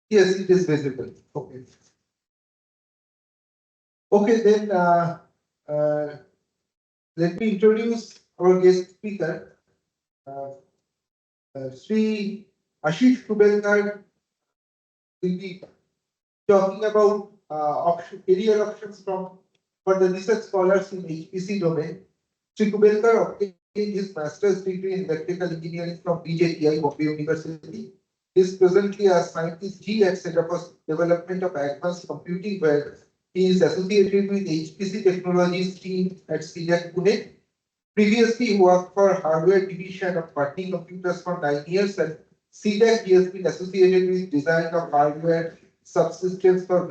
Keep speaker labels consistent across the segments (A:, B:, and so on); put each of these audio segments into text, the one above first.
A: Yes, it is visible. Okay. Okay, then uh, let me introduce our guest speaker, uh, Sri Ashish Kuvelkar will be talking about career options for the research scholars in HPC domain. Sri Kuvelkar obtained his master's degree in electrical engineering from BJTI, Bombay University. He is presently a scientist G at Center for Development of Advanced Computing, where he is associated with HPC Technologies team at C-DAC Pune. Previously, he worked for hardware division of Patni Computers for 9 years, and C-DAC he has been associated with design of subsystems for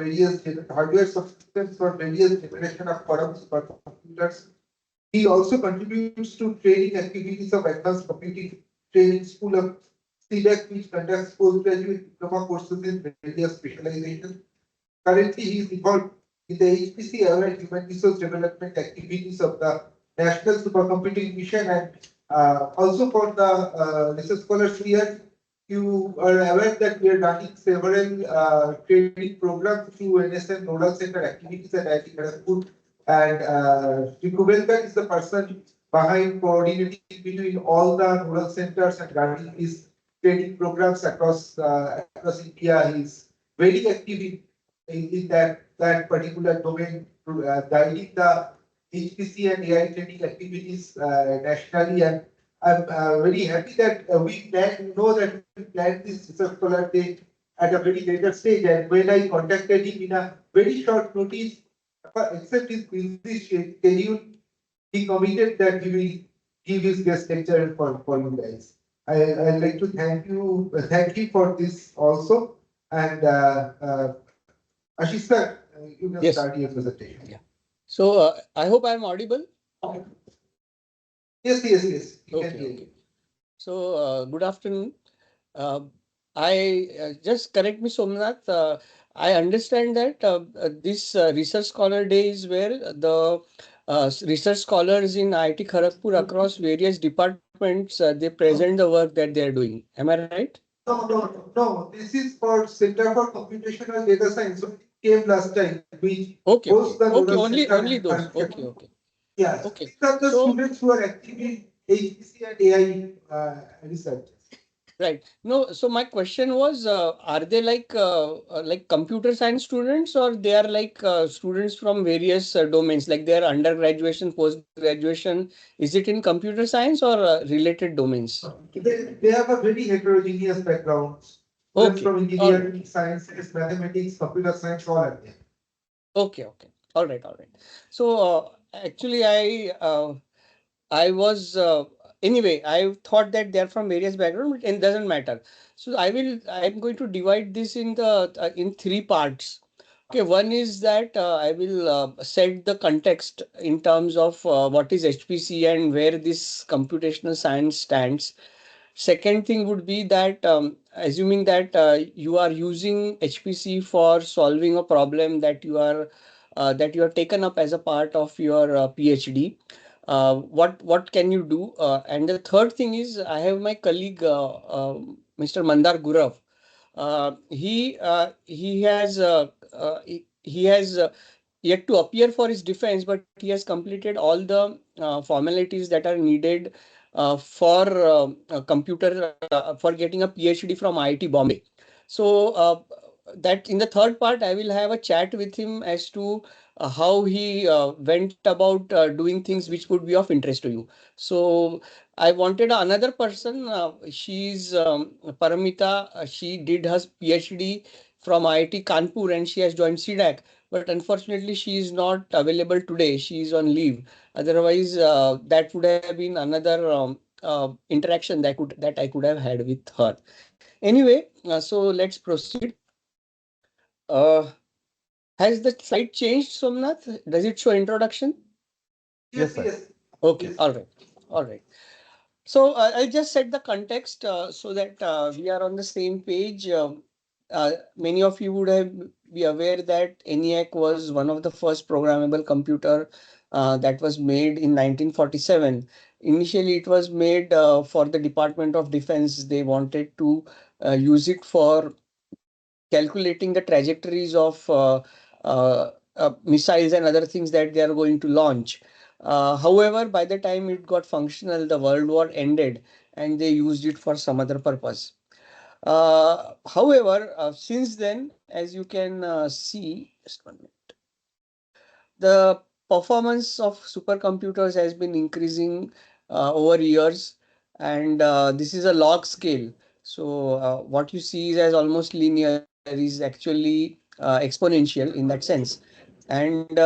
A: hardware subsystems for various generation of quantum supercomputers. He also contributes to training activities of Advanced Computing Training School of C-DAC, which conducts postgraduate diploma courses in various specializations. Currently, he is involved in the HPC and Human Resource Development activities of the National Supercomputing Mission, and also for the research scholars here. You are aware that we are running several training programs through NSM Nodal Center activities at IIT Kharagpur, and Sri Kuvelkar is the person behind coordinating between all the nodal centers and running these training programs across India. He is very active in that particular domain, guiding the HPC and AI training activities nationally. And I'm very happy that we planned this research scholar day at a very later stage. And when I contacted him in a very short notice, except his busy schedule, he committed that he will give his guest lecture for you guys. I'd like to thank you for this also. And Ashish sir, you can
B: Yes.
A: start your presentation.
B: Yeah. So I hope I'm audible.
A: Yes. You can
B: Okay.
A: hear
B: Okay.
A: you.
B: So good afternoon. Uh, I just correct me, Somnath. I understand that this research scholar day is where the research scholars in IIT Kharagpur across various departments they present the work that they are doing. Am I right?
A: No. This is for Center for Computational Data Science. So it came last time, which
B: Okay.
A: hosts
B: Okay.
A: the
B: Okay.
A: Nodal
B: Only
A: Center.
B: those. Okay. Okay.
A: Yes,
B: Okay.
A: these are the
B: So
A: students who are active in HPC and AI research.
B: right. No, so my question was, are they like computer science students, or they are like students from various domains, like their undergraduation, post graduation? Is it in computer science or related domains?
A: They have a very heterogeneous background. Students
B: Okay,
A: from
B: all right.
A: engineering, sciences, mathematics, computer science, all are there.
B: Okay, okay. All right, all right. So actually, I was anyway. I thought that they're from various backgrounds, but it doesn't matter. So I'm going to divide this in three parts. Okay, one is that I will set the context in terms of what is HPC and where this computational science stands. Second thing would be that assuming that you are using HPC for solving a problem that you have taken up as a part of your PhD. What can you do? And the third thing is I have my colleague Mr. Mandar Gurav. He has yet to appear for his defense, but he has completed all the formalities that are needed for computer for getting a PhD from IIT Bombay. So that in the third part, I will have a chat with him as to how he went about doing things which would be of interest to you. So I wanted another person. She's Paramita. She did her PhD from IIT Kanpur and she has joined C-DAC. But unfortunately, she is not available today. She is on leave. Otherwise, that would have been another interaction that I could have had with her. Anyway, so let's proceed. Uh, has the slide changed, Somnath? Does it show introduction?
A: Yes.
B: Okay, all right, all right. So I'll just set the context so that we are on the same page. Many of you would have be aware that ENIAC was one of the first programmable computer that was made in 1947. Initially, it was made for the Department of Defense. They wanted to use it for calculating the trajectories of missiles and other things that they are going to launch. However, by the time it got functional, the World War ended and they used it for some other purpose. However, since then, as you can see, just 1 minute, the performance of supercomputers has been increasing over years, and this is a log scale. So what you see is as almost linear is actually exponential in that sense. And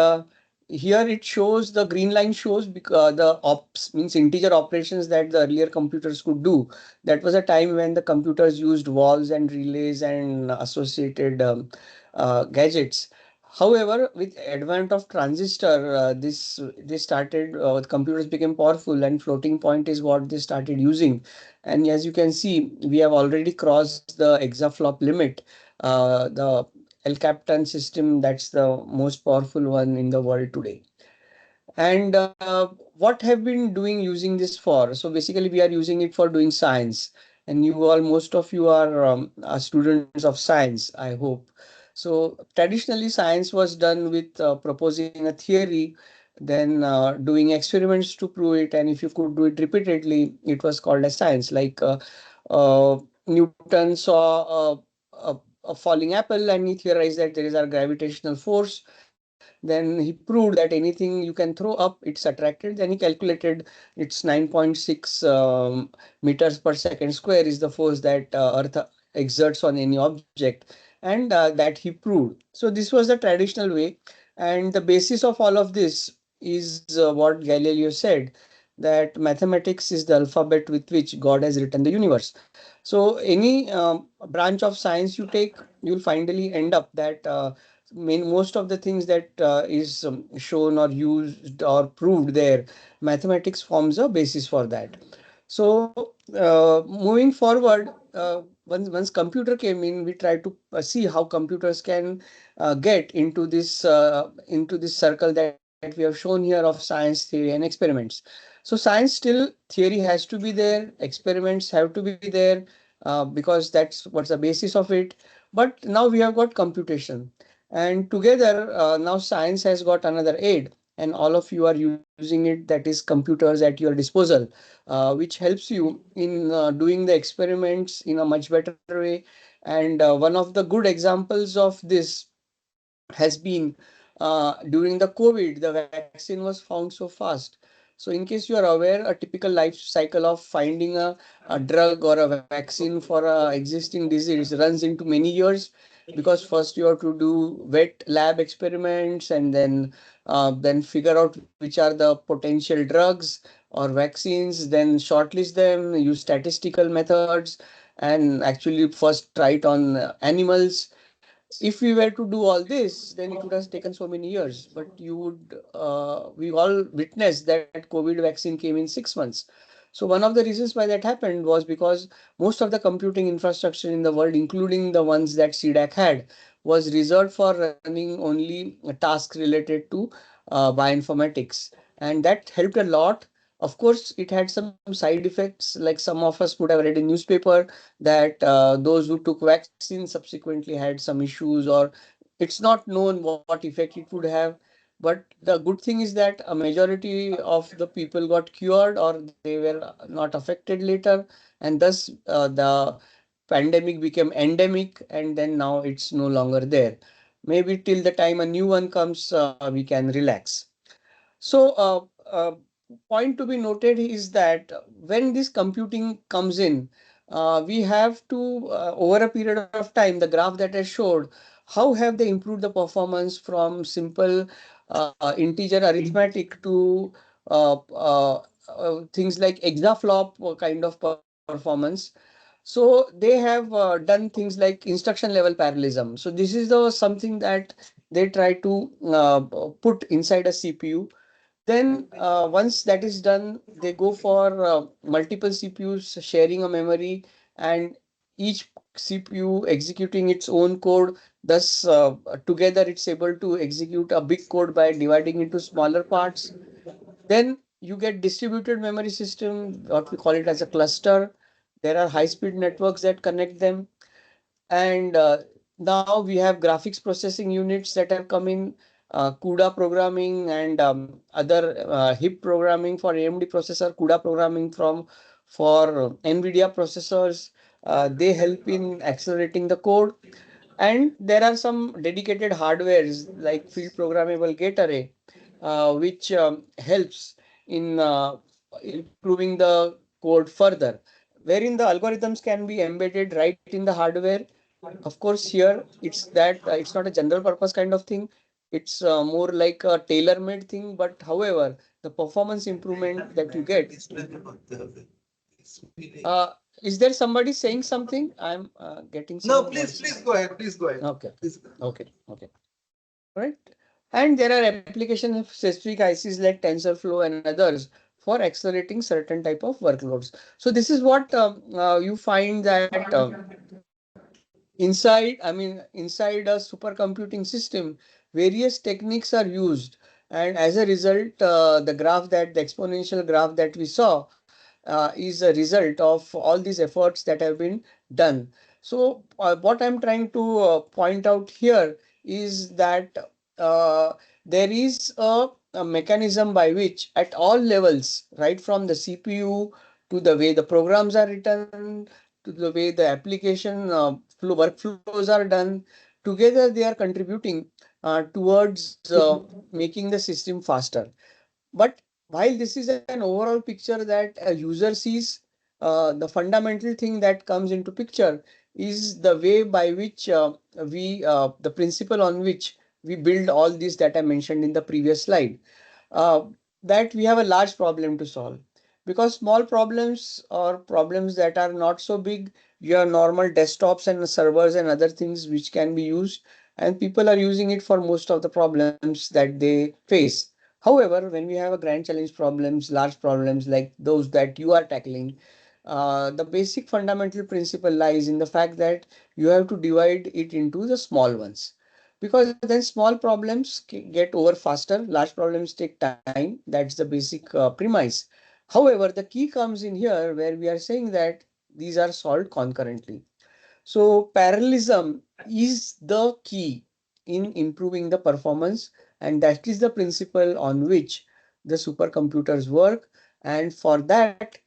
B: here it shows, the green line shows the ops means integer operations that the earlier computers could do. That was a time when the computers used walls and relays and associated gadgets. However, with advent of transistor, this they started computers became powerful, and floating point is what they started using. And as you can see, we have already crossed the exaflop limit. The El Capitan system, that's the most powerful one in the world today. And what have been doing using this for? So basically, we are using it for doing science. And you all, most of you are students of science, I hope. So traditionally, science was done with proposing a theory, then doing experiments to prove it. And if you could do it repeatedly, it was called as science. Like Newton saw a falling apple and he theorized that there is a gravitational force. Then he proved that anything you can throw up, it's attracted. Then he calculated it's 9.6 meters per second square is the force that Earth exerts on any object, and that he proved. So this was the traditional way, and the basis of all of this is what Galileo said, that mathematics is the alphabet with which God has written the universe. So any branch of science you take, you'll finally end up that most of the things that is shown or used or proved there, mathematics forms a basis for that. So moving forward, once computer came in, we tried to see how computers can get into this circle that we have shown here of science, theory, and experiments. So science still, theory has to be there, experiments have to be there, because that's what's the basis of it. But now we have got computation, and together now science has got another aid, and all of you are using it, that is computers at your disposal, which helps you in doing the experiments in a much better way. And one of the good examples of this has been during the COVID, the vaccine was found so fast. So, in case you are aware, a typical life cycle of finding a drug or a vaccine for a existing disease runs into many years, because first you have to do wet lab experiments, and then figure out which are the potential drugs or vaccines, then shortlist them, use statistical methods, and actually first try it on animals. If we were to do all this, then it would have taken so many years. But we all witnessed that COVID vaccine came in 6 months. So one of the reasons why that happened was because most of the computing infrastructure in the world, including the ones that C-DAC had, was reserved for running only tasks related to bioinformatics, and that helped a lot. Of course, it had some side effects, like some of us would have read in newspaper that those who took vaccine subsequently had some issues, or it's not known what effect it would have. But the good thing is that a majority of the people got cured, or they were not affected later, and thus the pandemic became endemic, and then now it's no longer there. Maybe till the time a new one comes, we can relax. So, point to be noted is that when this computing comes in, we have to, over a period of time, the graph that I showed, how have they improved the performance from simple integer arithmetic to things like exaflop kind of performance. So they have done things like instruction level parallelism. So this is the something that they try to put inside a CPU. Then once that is done, they go for multiple CPUs sharing a memory, and each CPU executing its own code. Thus, together it's able to execute a big code by dividing into smaller parts. Then you get distributed memory system, what we call it as a cluster. There are high-speed networks that connect them, and Now we have graphics processing units that have come in, CUDA programming and other HIP programming for AMD processor, CUDA programming for NVIDIA processors. They help in accelerating the code. And there are some dedicated hardwares like field programmable gate array, which helps in improving the code further, wherein the algorithms can be embedded right in the hardware. Of course, here it's not a general purpose kind of thing. It's more like a tailor-made thing. But however, the performance improvement that you get. Uh, is there somebody saying something? I'm getting
A: No,
B: some
A: please,
B: voice.
A: please go ahead. Please go ahead.
B: Okay,
A: Please.
B: okay, okay. Right. And there are application of specific ICs like TensorFlow and others for accelerating certain type of workloads. So this is what you find that inside a supercomputing system, various techniques are used, and as a result, the exponential graph that we saw is a result of all these efforts that have been done. So, what I'm trying to point out here is that uh, there is a mechanism by which, at all levels, right from the CPU to the way the programs are written, to the way the application workflows are done, together they are contributing towards making the system faster. But while this is an overall picture that a user sees, the fundamental thing that comes into picture is the way by which the principle on which we build all this that I mentioned in the previous slide, uh, that we have a large problem to solve. Because small problems or problems that are not so big, your normal desktops and servers and other things which can be used, and people are using it for most of the problems that they face. However, when we have a grand challenge problems, large problems like those that you are tackling, the basic fundamental principle lies in the fact that you have to divide it into the small ones. Because then small problems get over faster, large problems take time. That's the basic premise. However, the key comes in here where we are saying that these are solved concurrently. So parallelism is the key in improving the performance, and that is the principle on which the supercomputers work. And for that,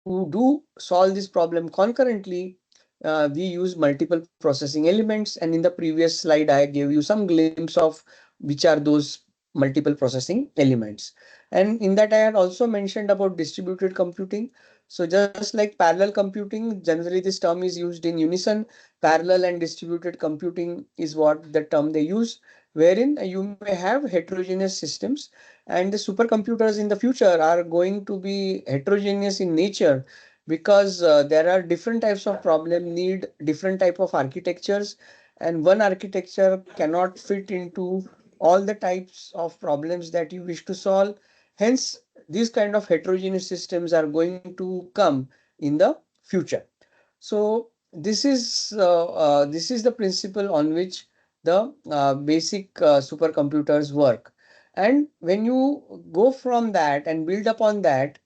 B: to do solve this problem concurrently, we use multiple processing elements. And in the previous slide, I gave you some glimpse of which are those multiple processing elements. And in that, I had also mentioned about distributed computing. So just like parallel computing, generally this term is used in unison. Parallel and distributed computing is what the term they use, wherein you may have heterogeneous systems, and the supercomputers in the future are going to be heterogeneous in nature, because there are different types of problem need different type of architectures, and one architecture cannot fit into all the types of problems that you wish to solve. Hence, these kind of heterogeneous systems are going to come in the future. So this is the principle on which the basic supercomputers work. And when you go from that and build upon that,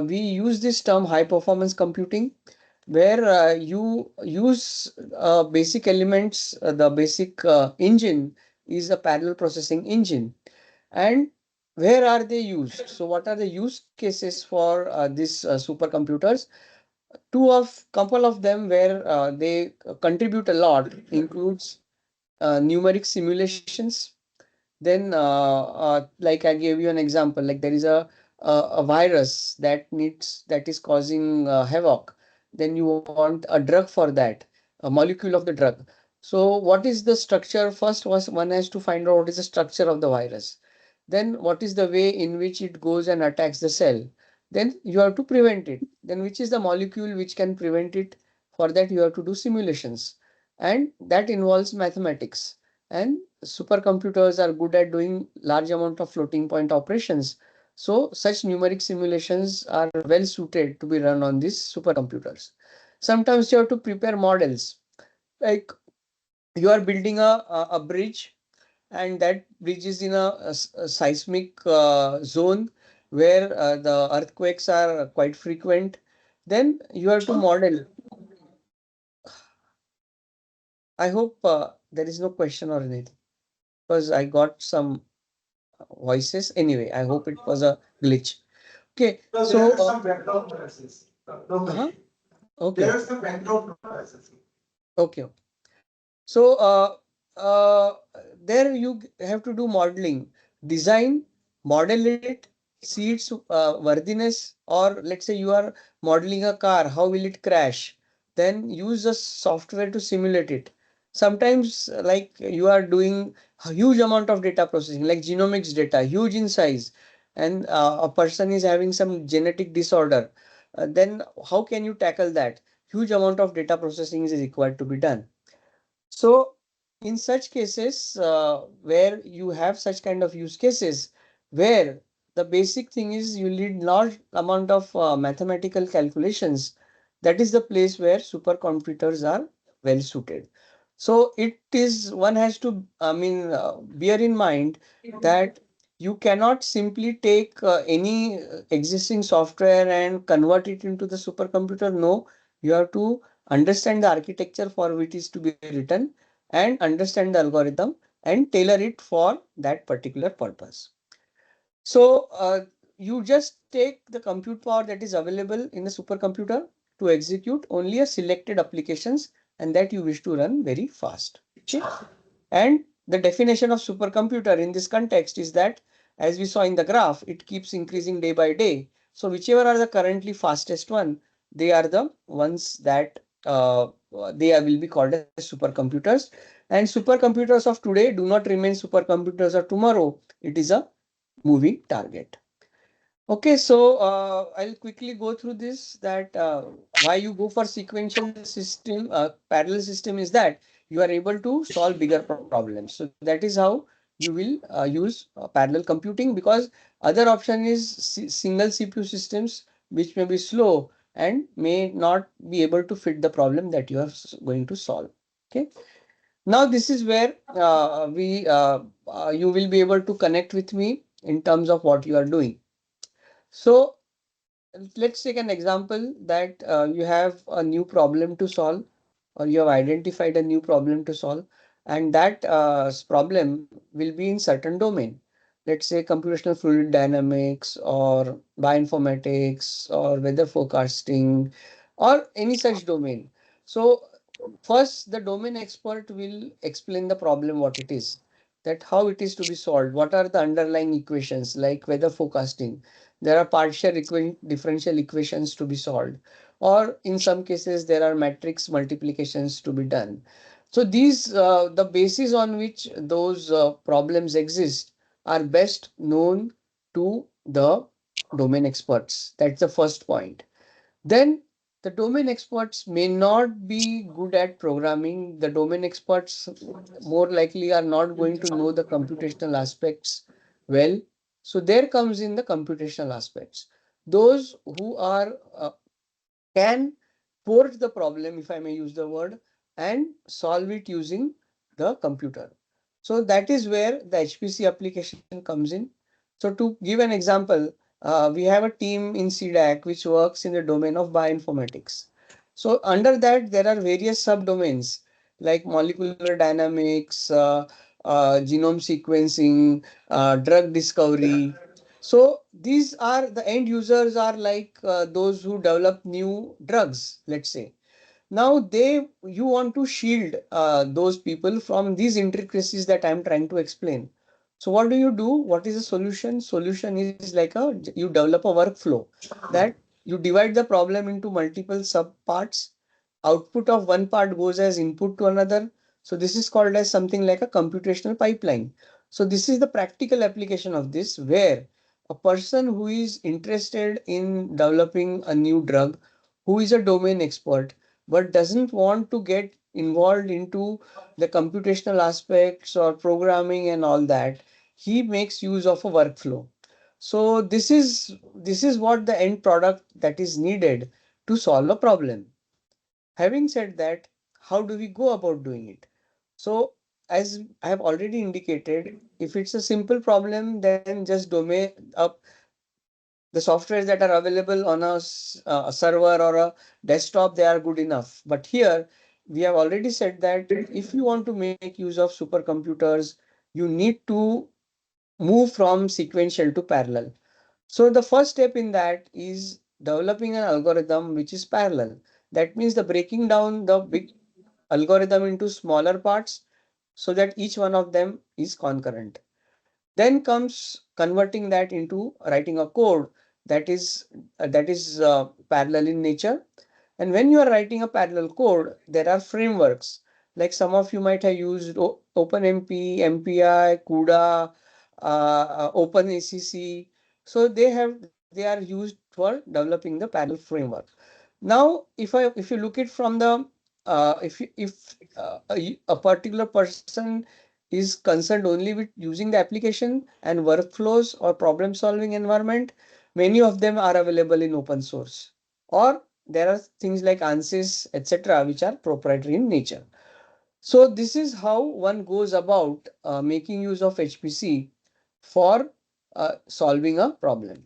B: we use this term high performance computing, where you use basic elements. The basic engine is a parallel processing engine. And where are they used? So what are the use cases for these supercomputers? Couple of them where they contribute a lot includes numeric simulations. Then, like I gave you an example, like there is a virus that is causing havoc. Then you want a drug for that, a molecule of the drug. So, what is the structure? First, was one has to find out what is the structure of the virus. Then, what is the way in which it goes and attacks the cell? Then you have to prevent it. Then, which is the molecule which can prevent it? For that, you have to do simulations, and that involves mathematics. And supercomputers are good at doing large amount of floating point operations. So such numeric simulations are well suited to be run on these supercomputers. Sometimes you have to prepare models, like you are building a bridge, and that bridge is in a seismic zone where the earthquakes are quite frequent. Then you have to model. I hope there is no question or anything because I got some voices. Anyway, I hope it was a glitch. Okay,
A: So there
B: so
A: are some background noises. No
B: uh-huh.
A: worry.
B: Okay,
A: There are
B: okay,
A: some background noises.
B: okay. So uh, there you have to do modeling, design, model it, see its worthiness, or let's say you are modeling a car, how will it crash? Then use the software to simulate it. Sometimes like you are doing a huge amount of data processing, like genomics data, huge in size, and a person is having some genetic disorder. Then how can you tackle that? Huge amount of data processing is required to be done. So in such cases where you have such kind of use cases where the basic thing is you need large amount of mathematical calculations, that is the place where supercomputers are well suited. So it is one has to, I mean, bear in mind that you cannot simply take any existing software and convert it into the supercomputer. No, you have to understand the architecture for which is to be written and understand the algorithm and tailor it for that particular purpose. So you just take the compute power that is available in the supercomputer to execute only a selected applications and that you wish to run very fast. Okay. And the definition of supercomputer in this context is that, as we saw in the graph, it keeps increasing day by day. So whichever are the currently fastest one, they are the ones that will be called as supercomputers. And supercomputers of today do not remain supercomputers of tomorrow. It is a moving target. Okay, so I'll quickly go through this that why you go for sequential system, parallel system is that you are able to solve bigger problems. So that is how you will use parallel computing because other option is single CPU systems which may be slow and may not be able to fit the problem that you are going to solve. Okay. Now this is where you will be able to connect with me in terms of what you are doing. So let's take an example that you have a new problem to solve or you have identified a new problem to solve and that problem will be in certain domain. Let's say computational fluid dynamics or bioinformatics or weather forecasting or any such domain. So first the domain expert will explain the problem what it is, that how it is to be solved, what are the underlying equations like weather forecasting. There are partial differential equations to be solved, or in some cases there are matrix multiplications to be done. So these the basis on which those problems exist are best known to the domain experts. That's the first point. Then the domain experts may not be good at programming. The domain experts more likely are not going to know the computational aspects well. So there comes in the computational aspects. Those who are can port the problem, if I may use the word, and solve it using the computer. So that is where the HPC application comes in. So to give an example, we have a team in C-DAC which works in the domain of bioinformatics. So under that, there are various subdomains like molecular dynamics, genome sequencing, drug discovery. So these are the end users are like those who develop new drugs, let's say. Now you want to shield those people from these intricacies that I'm trying to explain. So what do you do? What is the solution? Solution is like you develop a workflow that you divide the problem into multiple sub parts. Output of one part goes as input to another. So this is called as something like a computational pipeline. So this is the practical application of this where a person who is interested in developing a new drug, who is a domain expert, but doesn't want to get involved into the computational aspects or programming and all that, he makes use of a workflow. So this is what the end product that is needed to solve a problem. Having said that, how do we go about doing it? So as I have already indicated, if it's a simple problem, then just domain up the softwares that are available on a server or a desktop, they are good enough. But here we have already said that if you want to make use of supercomputers, you need to move from sequential to parallel. So the first step in that is developing an algorithm which is parallel. That means the breaking down the big algorithm into smaller parts so that each one of them is concurrent. Then comes converting that into writing a code that is parallel in nature. And when you are writing a parallel code, there are frameworks. Like some of you might have used OpenMP, MPI, CUDA, OpenACC. So they are used for developing the parallel framework. Now, if you look it from the if a particular person is concerned only with using the application and workflows or problem solving environment, many of them are available in open source. Or there are things like ANSYS, etc., which are proprietary in nature. So this is how one goes about making use of HPC for solving a problem.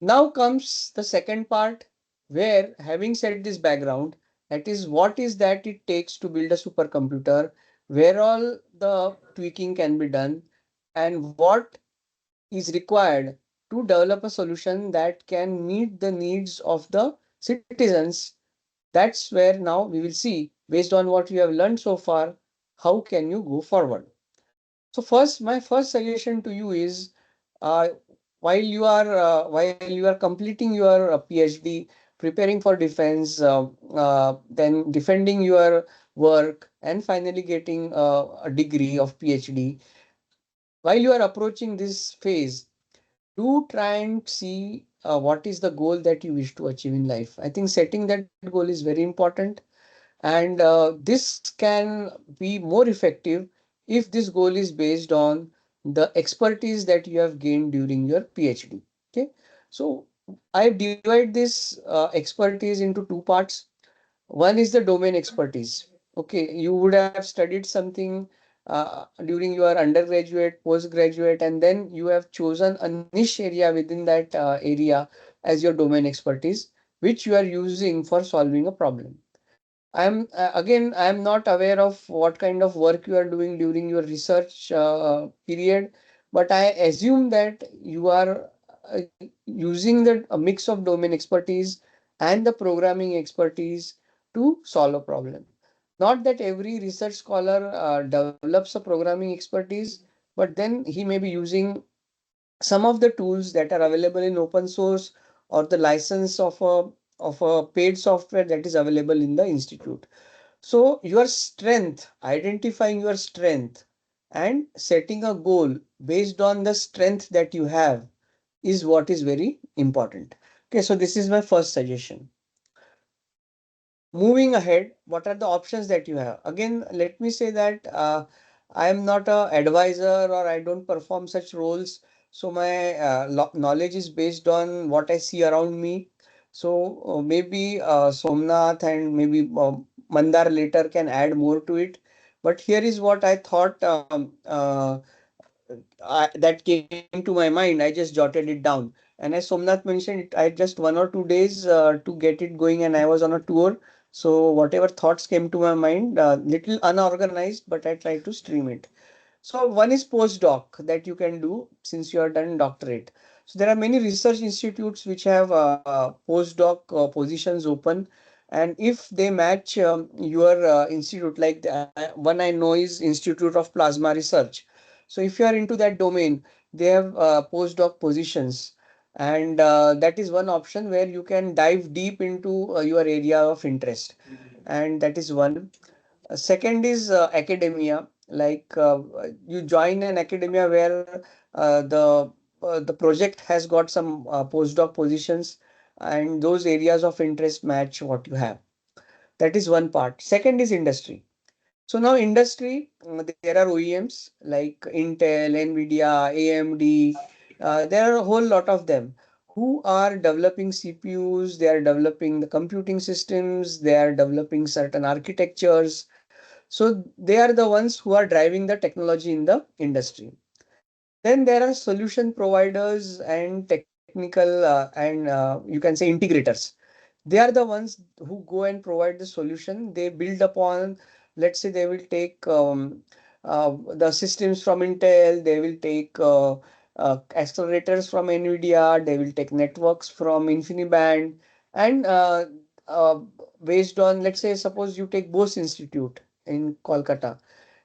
B: Now comes the second part where, having said this background, that is what is that it takes to build a supercomputer, where all the tweaking can be done, and what is required to develop a solution that can meet the needs of the citizens. That's where now we will see, based on what you have learned so far, how can you go forward. So first, my first suggestion to you is, uh, while you are completing your PhD, preparing for defense, then defending your work, and finally getting a degree of PhD. While you are approaching this phase, do try and see what is the goal that you wish to achieve in life. I think setting that goal is very important, and this can be more effective if this goal is based on the expertise that you have gained during your PhD. Okay, so I divide this expertise into two parts. One is the domain expertise. Okay, you would have studied something during your undergraduate, postgraduate, and then you have chosen a niche area within that area as your domain expertise, which you are using for solving a problem. I'm not aware of what kind of work you are doing during your research period, but I assume that you are using the a mix of domain expertise and the programming expertise to solve a problem. Not that every research scholar develops a programming expertise, but then he may be using some of the tools that are available in open source, or the license of a paid software that is available in the institute. So your strength, identifying your strength and setting a goal based on the strength that you have is what is very important. Okay, so this is my first suggestion. Moving ahead, what are the options that you have? Again, let me say that I am not a advisor, or I don't perform such roles. So my knowledge is based on what I see around me. So maybe Somnath and maybe Mandar later can add more to it. But here is what I thought that came to my mind. I just jotted it down. And as Somnath mentioned, I had just 1 or 2 days to get it going, and I was on a tour. So whatever thoughts came to my mind, little unorganized, but I tried to stream it. So one is postdoc that you can do since you are done doctorate. So there are many research institutes which have postdoc positions open, and if they match your institute, like one I know is Institute of Plasma Research. So if you are into that domain, they have postdoc positions, and that is one option where you can dive deep into your area of interest, and that is one. Second is academia. Like you join an academia where the project has got some postdoc positions, and those areas of interest match what you have. That is one part. Second is industry. So now industry, there are OEMs like Intel, Nvidia, AMD. There are a whole lot of them who are developing CPUs. They are developing the computing systems. They are developing certain architectures. So they are the ones who are driving the technology in the industry. Then there are solution providers and technical and you can say integrators. They are the ones who go and provide the solution. They build upon, let's say they will take the systems from Intel, they will take accelerators from NVIDIA, they will take networks from InfiniBand, and uh, based on, let's say, suppose you take Bose Institute in Kolkata,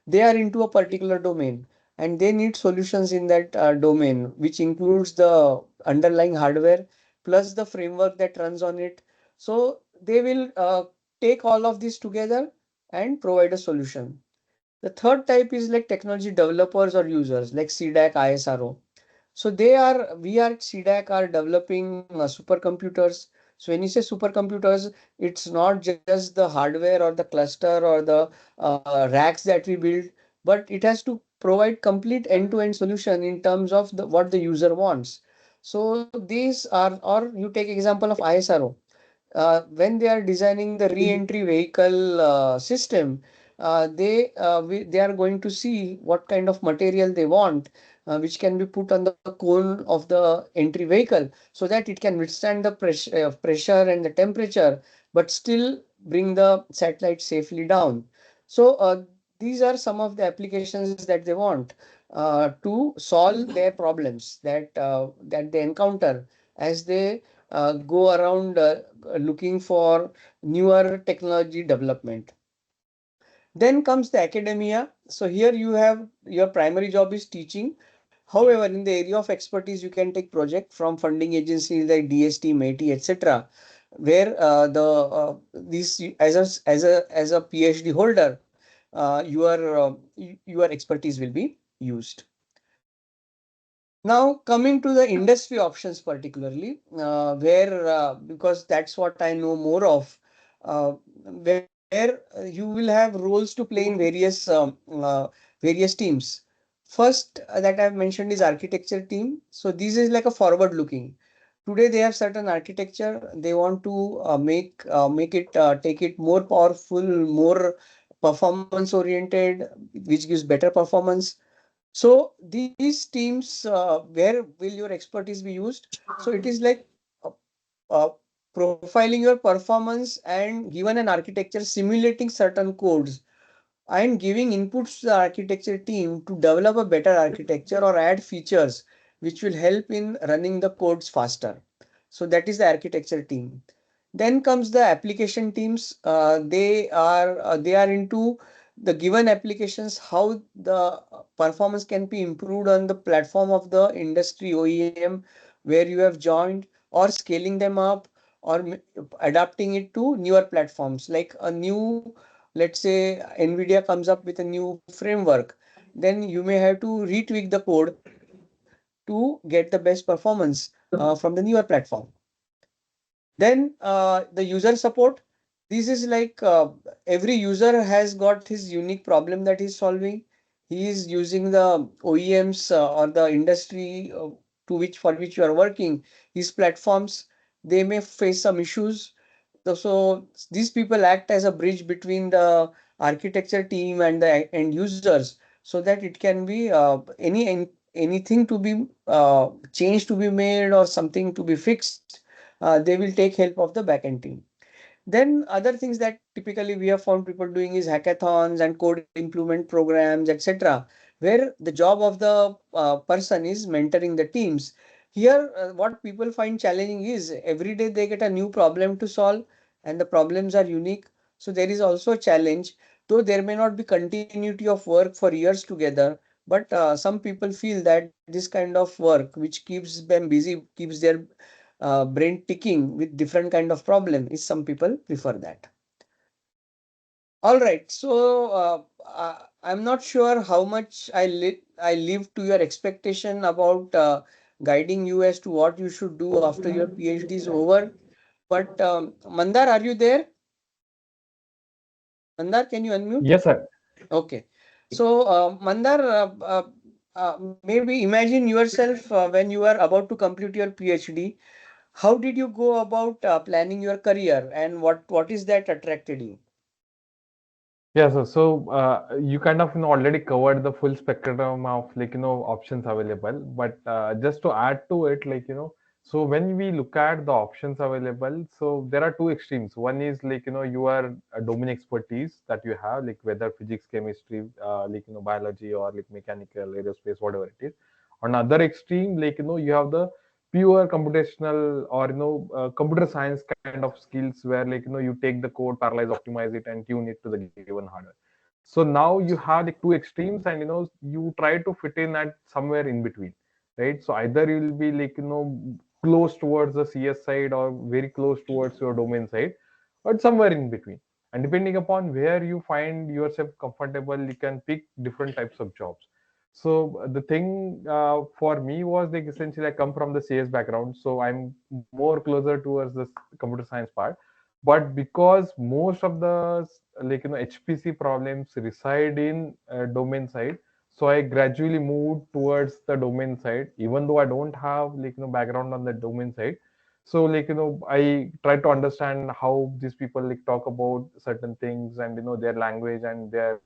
B: they are into a particular domain and they need solutions in that domain, which includes the underlying hardware plus the framework that runs on it. So they will take all of this together and provide a solution. The third type is like technology developers or users like C-DAC, ISRO. So we are at C-DAC are developing supercomputers. So when you say supercomputers, it's not just the hardware or the cluster or the racks that we build, but it has to provide complete end-to-end solution in terms of what the user wants. So these are, or you take example of ISRO, when they are designing the re-entry vehicle system, they are going to see what kind of material they want, which can be put on the cone of the entry vehicle, so that it can withstand the pressure and the temperature, but still bring the satellite safely down. So these are some of the applications that they want to solve their problems that they encounter as they go around looking for newer technology development. Then comes the academia. So here you have your primary job is teaching. However, in the area of expertise, you can take project from funding agencies like DST, METI, etc., where these as a PhD holder, your expertise will be used. Now, coming to the industry options, particularly, where because that's what I know more of, where you will have roles to play in various teams. First, that I've mentioned is architecture team. So this is like a forward looking. Today they have certain architecture. They want to make it take it more powerful, more performance oriented, which gives better performance. So these teams, where will your expertise be used? So it is like uh, uh, profiling your performance and given an architecture, simulating certain codes and giving inputs to the architecture team to develop a better architecture or add features which will help in running the codes faster. So that is the architecture team. Then comes the application teams. They are into the given applications, how the performance can be improved on the platform of the industry OEM where you have joined, or scaling them up, or adapting it to newer platforms like a new, let's say NVIDIA comes up with a new framework, then you may have to retweak the code to get the best performance from the newer platform. Then the user support. This is like every user has got his unique problem that he's solving. He is using the OEMs or the industry to which for which you are working. These platforms, they may face some issues. So these people act as a bridge between the architecture team and the end users, so that it can be anything to be changed to be made or something to be fixed, they will take help of the backend team. Then other things that typically we have found people doing is hackathons and code improvement programs, etc., where the job of the person is mentoring the teams. Here, what people find challenging is every day they get a new problem to solve, and the problems are unique. So there is also a challenge, though there may not be continuity of work for years together. But some people feel that this kind of work, which keeps them busy, keeps their brain ticking with different kind of problem, is some people prefer that. All right, so I'm not sure how much I live to your expectation about guiding you as to what you should do after your PhD is over. But Mandar, are you there? Mandar, can you unmute?
C: Yes, sir.
B: Okay. So Mandar, maybe imagine yourself when you are about to complete your PhD. How did you go about planning your career, and what is that attracted you?
C: Yeah, so you kind of already covered the full spectrum of options available, but just to add to it, So when we look at the options available, so there are two extremes. One is like, your domain expertise that you have, like whether physics, chemistry, like, biology or like mechanical, aerospace, whatever it is. On other extreme, like, you have the pure computational or, computer science kind of skills where like, you take the code, parallelize, optimize it and tune it to the given hardware. So now you have like two extremes and, you try to fit in at somewhere in between, right? So either you will be like, close towards the CS side or very close towards your domain side, but somewhere in between. And depending upon where you find yourself comfortable, you can pick different types of jobs. So the thing for me was like essentially I come from the CS background, so I'm more closer towards the computer science part. But because most of the like HPC problems reside in domain side, so I gradually moved towards the domain side, even though I don't have like background on the domain side. So like I try to understand how these people like talk about certain things and their language and their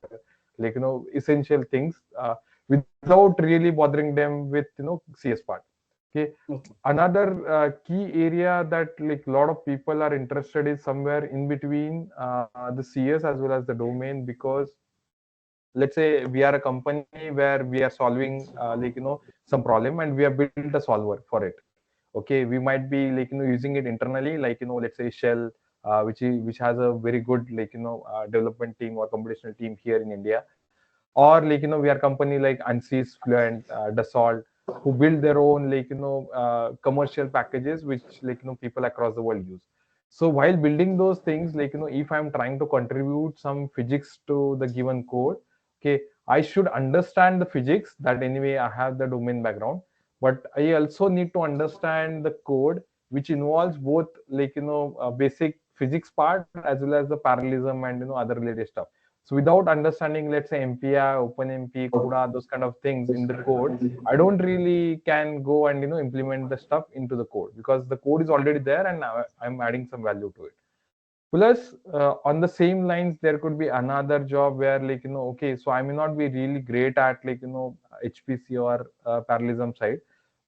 C: like essential things without really bothering them with CS part. Okay.
B: Okay.
C: Another key area that like a lot of people are interested is somewhere in between the CS as well as the domain, because let's say we are a company where we are solving like some problem and we have built a solver for it. Okay, we might be like using it internally, like let's say Shell, which has a very good like development team or computational team here in India. Or like we are company like Ansys, Fluent, Dassault, who build their own like commercial packages which like people across the world use. So while building those things, like if I'm trying to contribute some physics to the given code, okay, I should understand the physics. That anyway I have the domain background, but I also need to understand the code which involves both like basic physics part as well as the parallelism and other related stuff. So without understanding, let's say MPI, OpenMP, CUDA, those kind of things in the code, I don't really can go and implement the stuff into the code, because the code is already there and I'm adding some value to it. Plus, on the same lines, there could be another job where like okay, so I may not be really great at like HPC or parallelism side,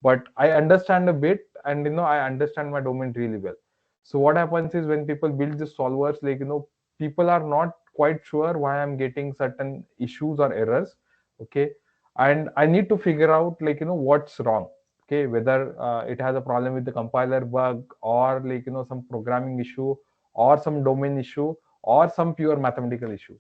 C: but I understand a bit and I understand my domain really well. So what happens is when people build the solvers, like people are not quite sure why I'm getting certain issues or errors. Okay, and I need to figure out like what's wrong. Okay, whether it has a problem with the compiler bug or like some programming issue or some domain issue or some pure mathematical issue.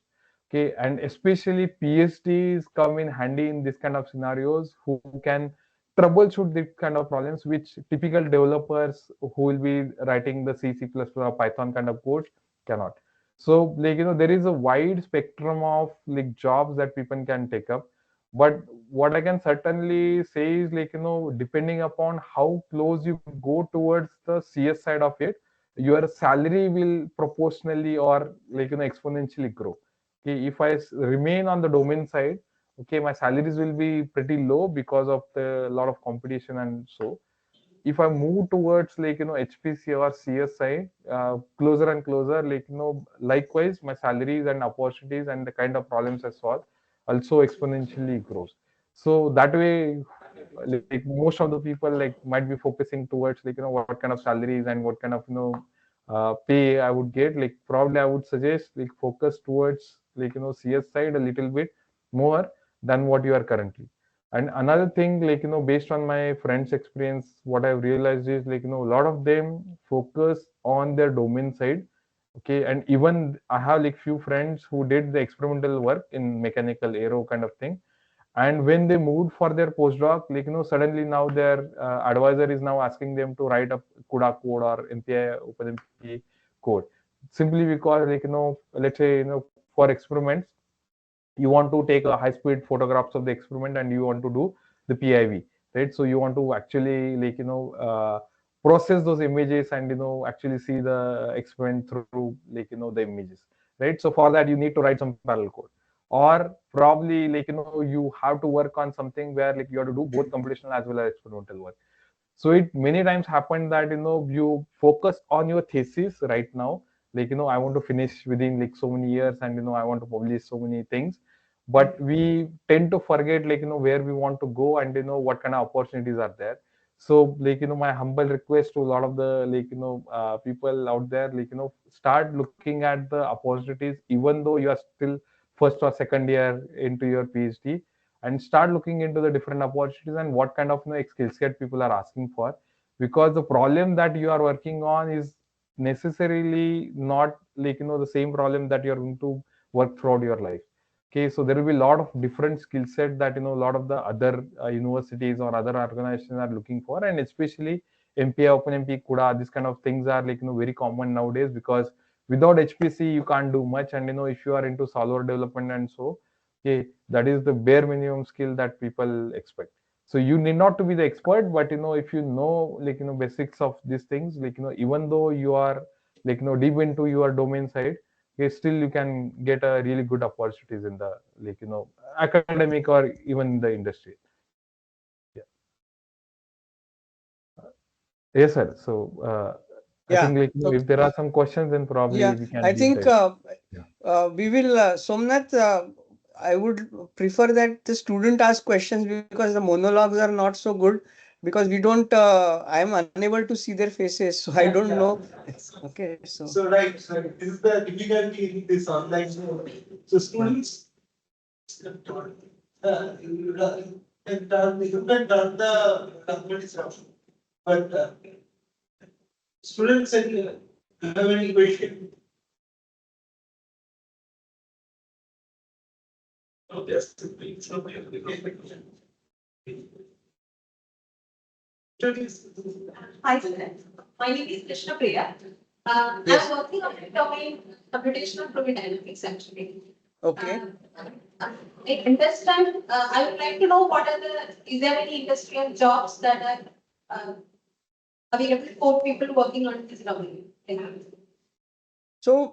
C: Okay, and especially PhDs come in handy in this kind of scenarios, who can troubleshoot this kind of problems which typical developers who will be writing the C, C++ or Python kind of code cannot. So like there is a wide spectrum of like jobs that people can take up. But what I can certainly say is like depending upon how close you go towards the CS side of it, your salary will proportionally or like exponentially grow. Okay, if I remain on the domain side, okay, my salaries will be pretty low because of the lot of competition. And so if I move towards like HPC or CS side, closer and closer, like likewise my salaries and opportunities and the kind of problems I solve also exponentially grows. So that way, like most of the people like might be focusing towards like what kind of salaries and what kind of pay I would get. Like probably I would suggest like focus towards like CS side a little bit more than what you are currently. And another thing, like based on my friends' experience, what I've realized is like a lot of them focus on their domain side. Okay, and even I have like few friends who did the experimental work in mechanical aero kind of thing, and when they moved for their postdoc, like suddenly now their advisor is now asking them to write a CUDA code or MPI OpenMP code, simply because like let's say for experiments you want to take a high speed photographs of the experiment and you want to do the PIV, right? So you want to actually like process those images and actually see the experiment through like the images, right? So for that you need to write some parallel code, or probably like you have to work on something where like you have to do both computational as well as experimental work. So it many times happened that you focus on your thesis right now, like I want to finish within like so many years and I want to publish so many things, but we tend to forget like where we want to go and what kind of opportunities are there. So my humble request to a lot of the people out there, start looking at the opportunities even though you are still first or second year into your PhD, and start looking into the different opportunities and what kind of skill set people are asking for, because the problem that you are working on is necessarily not the same problem that you're going to work throughout your life. Okay, so there will be a lot of different skill set that a lot of the other universities or other organizations are looking for, and especially MPI, OpenMP, CUDA, these kind of things are very common nowadays, because without HPC you can't do much, and if you are into solver development and so, okay, that is the bare minimum skill that people expect. So you need not to be the expert, but if you know basics of these things, even though you are deep into your domain side, okay, still you can get a really good opportunities in the academic or even in the industry. Yeah. Yes, sir. So I
B: Yeah.
C: think
B: So
C: if there are some questions, then probably
B: yeah,
C: we can
B: I
C: deep
B: think
C: dive. Yeah.
B: we will Somnath. I would prefer that the student ask questions, because the monologues are not so good, because we don't. I am unable to see their faces, so I don't know. Okay, so
A: Right. So this is the difficulty in this online. So students, you can turn the document, but students, have any question? Yes.
D: Hi, sir. My name is Krishna Priya.
B: yes.
D: I'm working on the domain computational fluid dynamics actually.
B: Okay.
D: In understand, I would like to know is there any industrial jobs that are available for people working on this domain? Thank you.
B: So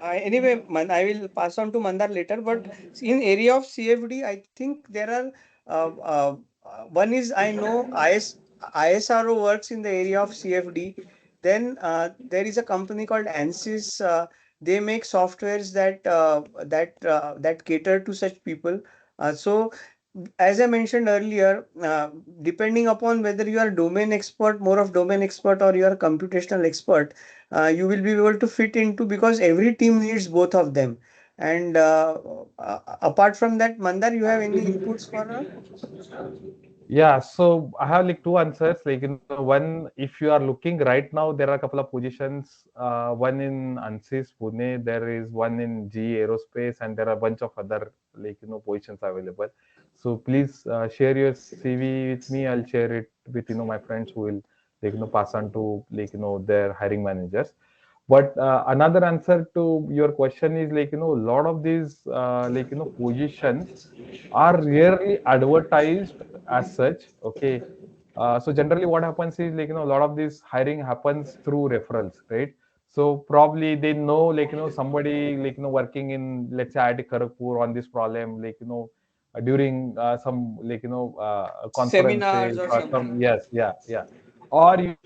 B: anyway, I will pass on to Mandar later. But in area of CFD, I think there are one is, I know ISRO works in the area of CFD. Then there is a company called ANSYS. They make softwares that cater to such people. So as I mentioned earlier, depending upon whether you are domain expert, more of domain expert, or you are computational expert, you will be able to fit into, because every team needs both of them. And apart from that, Mandar, you have any inputs for us?
C: Yeah, so I have two answers. One, if you are looking right now, there are a couple of positions. One in ANSYS Pune, there is one in GE Aerospace, and there are a bunch of other positions available. So please share your CV with me. I'll share it with my friends who will pass on to their hiring managers. But another answer to your question is a lot of these positions are rarely advertised as such. Okay, so generally what happens is a lot of this hiring happens through referrals, right? So probably they know somebody working in, let's say, IIT Kharagpur on this problem, during some
B: Seminars
C: conferences
B: or
C: or some,
B: something.
C: yes, yeah, yeah, or you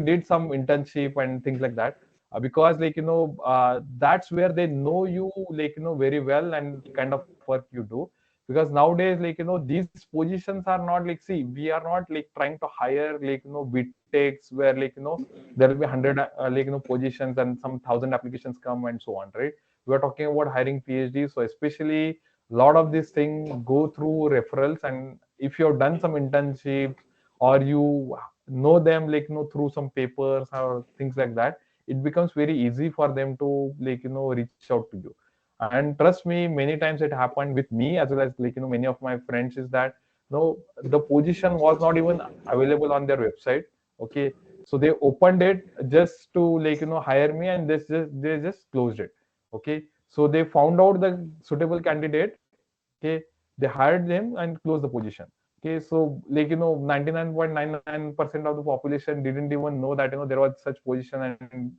C: did some internship and things like that, because that's where they know you very well and kind of work you do. Because nowadays these positions are not see, we are not trying to hire BTechs where there will be 100 positions and some 1,000 applications come and so on, right? We are talking about hiring PhDs. So especially a lot of these things go through referrals, and if you have done some internships or you know them through some papers or things like that, it becomes very easy for them to reach out to you. And trust me, many times it happened with me as well as many of my friends, is that the position was not even available on their website. Okay, so they opened it just to hire me, and they just closed it. Okay, so they found out the suitable candidate. Okay, they hired them and closed the position. Okay, so 99.99% of the population didn't even know that there was such position, and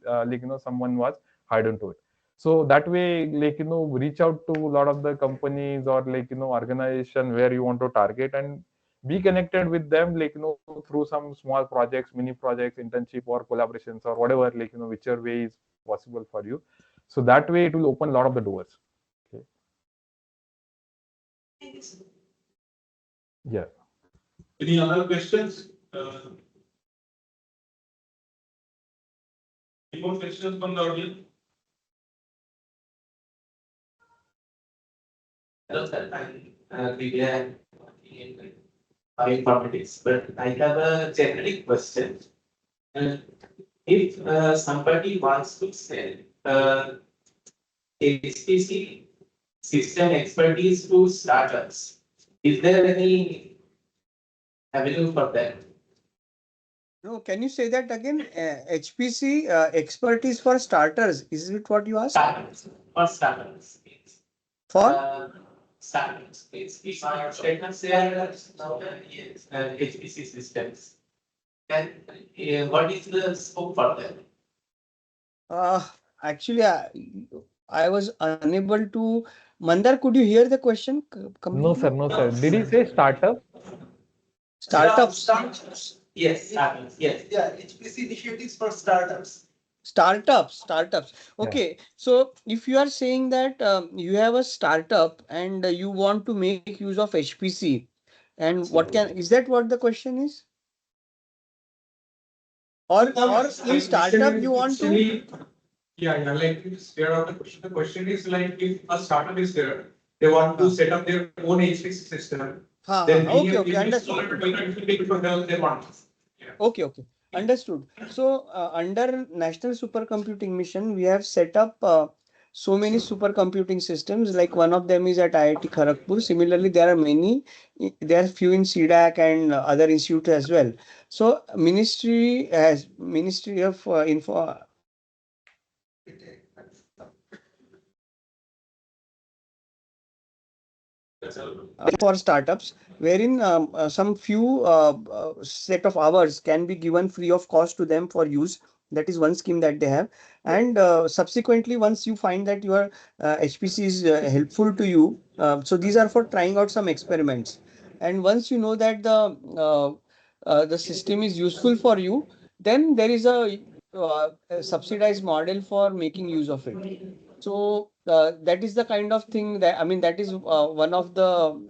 C: someone was hired into it. So that way reach out to a lot of the companies or organization where you want to target, and be connected with them through some small projects, mini projects, internship or collaborations or whatever, whichever way is possible for you. So that way it will open a lot of the doors. Okay. Yeah.
A: Any other questions?
E: Any more questions from the audience?
F: Hello, sir. I'm Divya in bioinformatics, but I have a generic question. If somebody wants to sell HPC system expertise to startups, is there any avenue for that?
B: No, can you say that again? HPC expertise for starters. Is it what you asked?
F: Startups or startups?
B: For
F: Startups. It's let us say HPC systems. And what is the scope for that?
B: actually, I was unable to. Mandar, could you hear the question
C: No, sir.
B: completely?
C: No, sir. Did he say startup?
B: Startups.
F: Yes, startups. Yes.
A: Yeah, HPC initiatives for startups.
B: Startups.
C: Yeah.
B: Okay, so if you are saying that you have a startup and you want to make use of HPC, and is that what the question is? Or in startup you want to?
E: Yeah, like it's clear out the question. The question is like if a startup is there, they want to set up their own HPC system. Then
B: Okay, understood.
E: They want.
B: Okay. Understood. So, under National Supercomputing Mission, we have set up so many supercomputing systems. Like one of them is at IIT Kharagpur. Similarly, there are many. There are few in C-DAC and other institutes as well. So, Ministry of Info. For startups, wherein some few set of hours can be given free of cost to them for use. That is one scheme that they have. And subsequently, once you find that your HPC is helpful to you, so these are for trying out some experiments. And once you know that the system is useful for you, then there is a subsidized model for making use of it. So that is the kind of thing that, I mean, that is one of the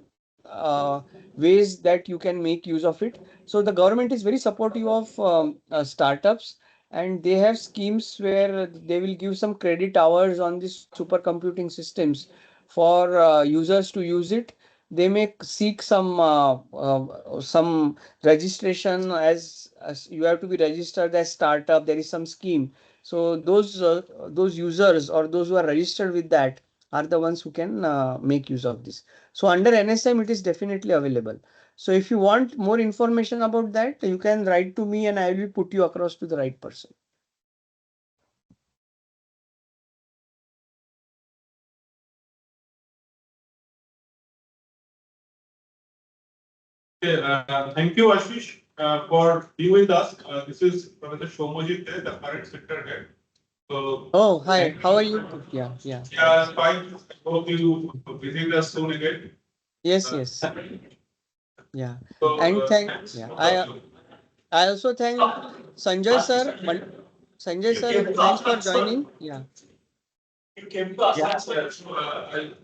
B: ways that you can make use of it. So the government is very supportive of startups, and they have schemes where they will give some credit hours on these supercomputing systems for users to use it. They may seek some registration, as you have to be registered as startup. There is some scheme. So those users or those who are registered with that are the ones who can make use of this. So under NSM, it is definitely available. So if you want more information about that, you can write to me and I will put you across to the right person.
E: Okay, thank you, Ashish, for being with us. This is Professor Shomojit, the current sector head. So,
B: Oh, hi. How are you? Yeah.
E: yeah, fine. Hope you visit us soon again.
B: Yes. Yeah.
E: So,
B: And
E: thanks.
B: yeah. I also thank Sanjay sir. Sanjay sir, thanks for joining. Yeah.
E: You came to us last year. So,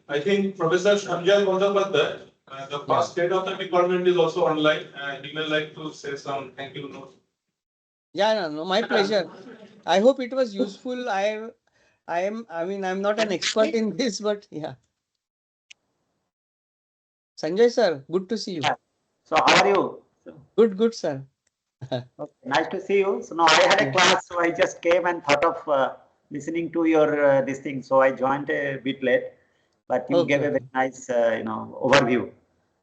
E: I think Professor Shamjal Gondapadar, the first head of the department, is also online. He may like to say some thank you notes.
B: Yeah, no, my pleasure. I hope it was useful. I mean, I'm not an expert in this, but yeah. Sanjay sir, good to see you.
G: Yeah. So how are you?
B: Good, sir.
G: Okay, nice to see you. So now I had a class, so I just came and thought of listening to your this thing. So I joined a bit late, but you gave a very nice overview.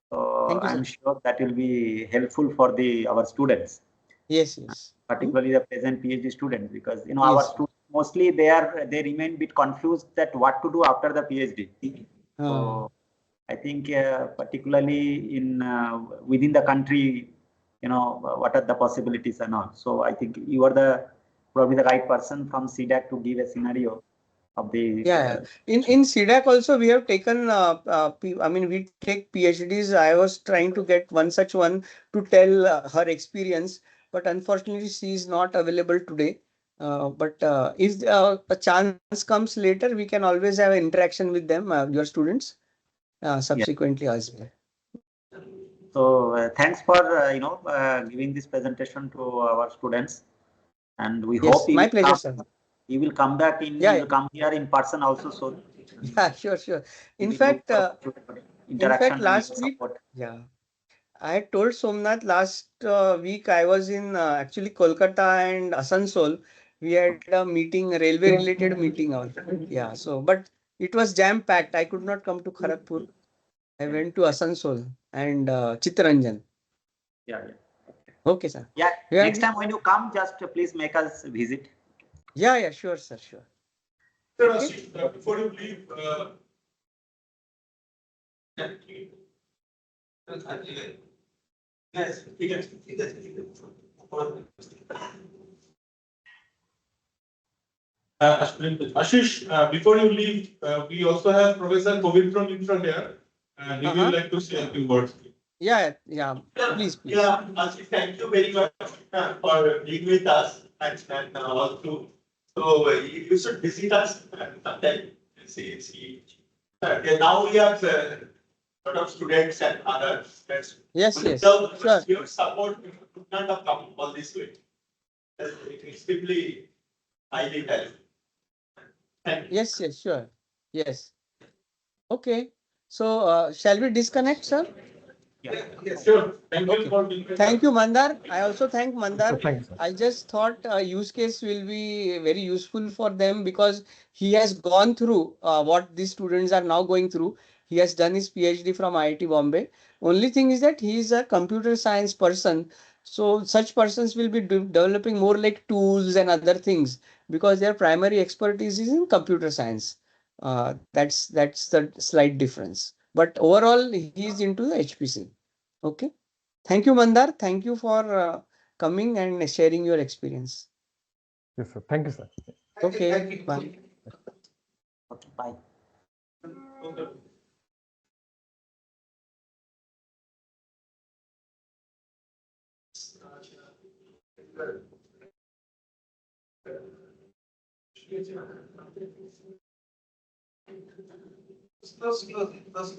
G: So
B: Thank you,
G: I'm
B: sir.
G: sure that will be helpful for our students,
B: Yes.
G: particularly the present PhD students, because our students mostly they remain a bit confused that what to do after the PhD. So I think particularly in within the country, what are the possibilities and all. So I think you are probably the right person from C-DAC to give a scenario of the.
B: In C-DAC also we have taken. I mean, we take PhDs. I was trying to get one such one to tell her experience, but unfortunately she is not available today. But if a chance comes later, we can always have an interaction with them, your students, subsequently as well.
G: So thanks for giving this presentation to our students, and we
B: Yes,
G: hope you
B: my
G: will
B: pleasure,
G: come,
B: sir.
G: you will come back in.
B: Yeah,
G: You will come here in person also soon.
B: yeah, sure, sure.
G: We look for
B: In fact,
G: interaction and your
B: last week,
G: support.
B: yeah, I had told Somnath last week I was in actually Kolkata and Asansol. We had a meeting, a railway related meeting. Yeah, so but it was jam packed. I could not come to Kharagpur. I went to Asansol and Chittaranjan.
G: Yeah, yeah.
B: Okay, sir.
G: Yeah.
B: Yeah,
G: Next time when you come, just please make us visit.
B: yeah, yeah, sure, sir, sure.
E: Sir,
B: Okay.
E: Ashish, before you leave, yes, Ashish, before you leave, we also have Professor Kovind from Infra here, and he will like to say a few words.
B: Yeah, yeah. Please, please.
H: Yeah, Ashish, thank you very much for being with us and also. So you should visit us and sometime see. Now we have a lot of students and others.
B: Yes, yes,
H: Without
B: sure.
H: your support, we could not have come all this way. It's extremely highly valuable. Thank you.
B: Yes, yes, sure. Yes. Okay. So, shall we disconnect, sir?
G: Yeah.
E: Yes, sure. Thank you
B: Okay.
E: for being with
B: Thank
E: us.
B: you, Mandar. I also thank Mandar.
C: Thank you, sir.
B: I just thought use case will be very useful for them because he has gone through what these students are now going through. He has done his PhD from IIT Bombay. Only thing is that he is a computer science person. So such persons will be developing more like tools and other things because their primary expertise is in computer science. That's the slight difference. But overall, he is into the HPC. Okay. Thank you, Mandar. Thank you for coming and sharing your experience.
C: Yes, sir. Thank you, sir.
B: Okay,
A: Thank you.
B: bye.
G: Okay. Bye.
E: That's